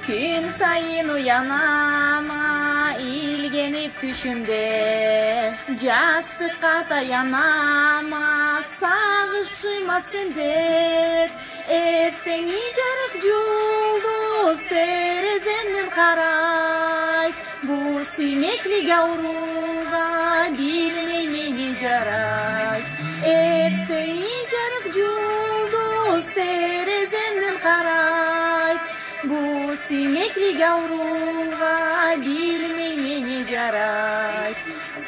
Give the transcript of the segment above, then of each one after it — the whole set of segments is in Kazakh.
Gün sayın uyanama ilgenip düşümde, jastıkka dayanama sağışımasın der. Erteni jarık julduz terezemden karay, bu sümekli gavruga bilmemeni jaray. Erteni jarık julduz terezemden karay, bu sümekli gavruga bilmemeni jaray.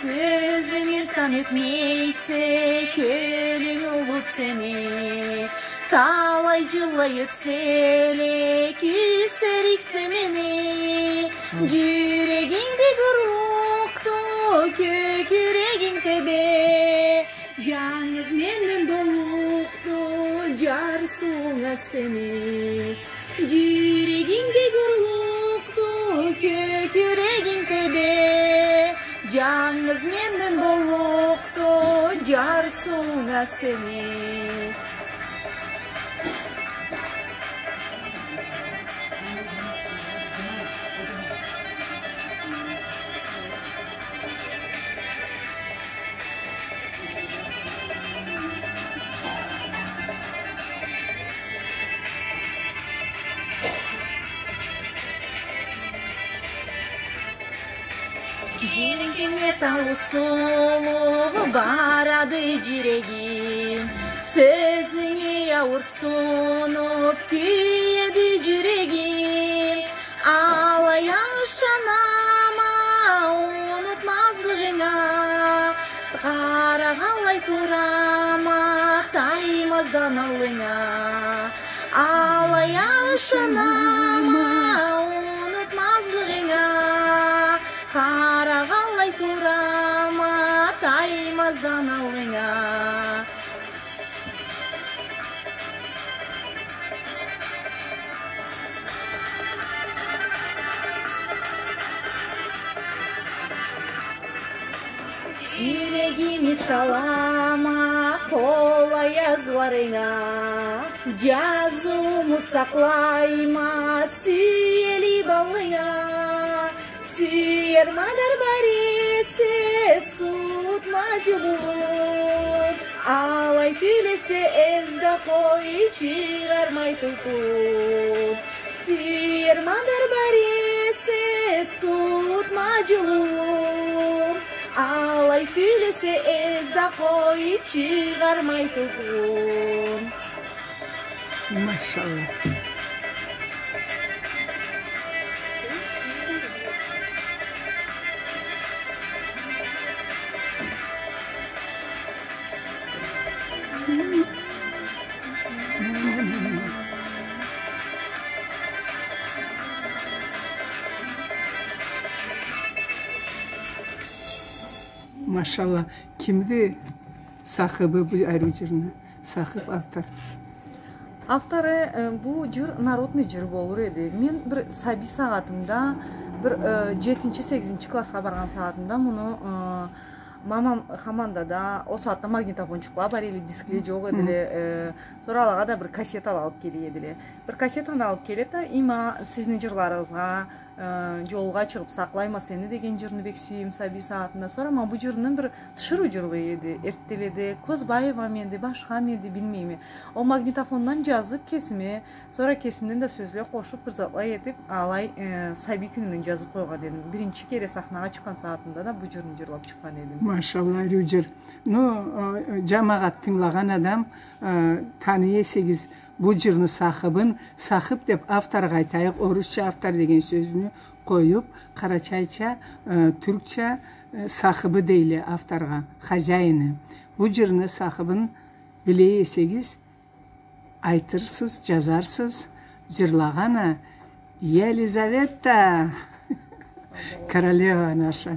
Sözümü san etmeyse kölün olup seni, talay жылайып сele küserikse meni. Жүрегіңде құрлықты көкірегің тебе, жаңыз менен болуқты жар суңа сені. Жүрегіңде құрлықты көкірегің тебе, жаңыз менен болуқты жар суңа сені. Жүрегіңе таусылып барады жүрегім, сөзіңе ауырсынып күйеді жүрегім. Алай ашанама ұнытмазлығыңа, қарағалай турама таймаздан алыңа. Алай ашанама ұнытмазлығыңа, қарағалай турама таймаздан алыңа. Жүрегіме салама қола язларыңа, жазуымы сақлайма сүйелі балыңа. Сүйер мадар бар есе суытма жылуын, алай түлесе әзді қой шығармай тұлпын. Сүйер мадар бар есе суытма жылуын, алай түлесе әзді қой шығармай тұлпын. Maşallah. Maşallah. Kimdi sahibı bu ayrıcılığına? Sahip автор. Авторы bu jür народный jür болур эди. Мен bir sabi саатымда, bir 7-8 класска барган саатымда муну мамам хамандада, о саатта магнитофончуклар бар эле, дискле жок эдиле. Sonra алага да bir кассета алып келе эдиле. Bir кассетаны алып келет да, има сиздин жырларыңызга жолга чыгып саклайма сени деген жырны бек сүйөм саби саатында. Sonra ма бу жырнын bir тышыруу жырлы эди. Эрттеледи, Көзбаева менди, башка менди билмейм. О магнитофондон жазып кесиме, sonra кесимден да сөзлөр кошуп bir затлай этип, алай саби күнүнөн жазып койгон эдим. Биринчи кере сахнага чыккан саатында да бу жырны жырлап чыккан эдим. Maşallah Rücer. No, cemaat tınlagan adam tanıyeseniz bu jırны sahibin, sahip dep avtar gaytayık, orusça avtar degen sözünü koyup, Karaçayça, Türkçe sahibi değil avtarga, hazayını. Bu jırны sahibin bileyeseniz aytırsız, jazarsız, jırlagana Елизавета, королева наша.